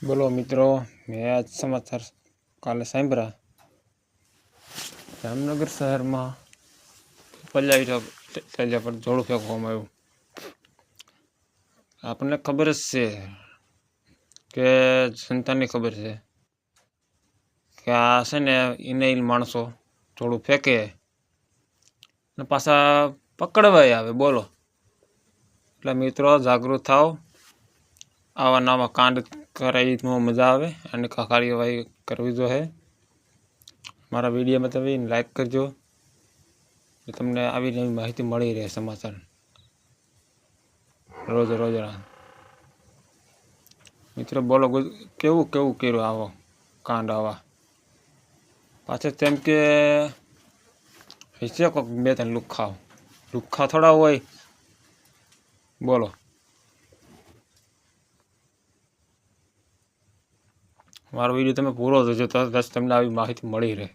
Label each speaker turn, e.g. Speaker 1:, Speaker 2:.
Speaker 1: બોલો મિત્રો, મેં આજ સમાચાર કાલે સાંભળ્યા. જામનગર શહેરમાં પલ્લાવી તેજા પર જોડું ફેંકવામાં આવ્યું. આપણને ખબર જ છે કે જનતાની ખબર છે કે આ છે ને ઇનેલ માણસો જોડું ફેંકે ને પાછા પકડવાય આવે. બોલો, એટલે મિત્રો જાગૃત થાવ. આવા નવા કાંડ કરાવી નો મજા આવે અને કાર્યવાહી કરવી જોઈએ. મારા વિડીયોમાં તમે લાઈક કરજો, તમને આવી નવી માહિતી મળી રહે. સમાચાર રોજ મિત્રો બોલો, કેવું કર્યું આવો કાંડ? આવા પાછળ તેમ કે હશે કોઈક બે ત્રણ લુખ્ખા થોડા હોય. બોલો, મારો વિડીયો તમે પૂરો જોજો તો તમને આવી માહિતી મળી રહે.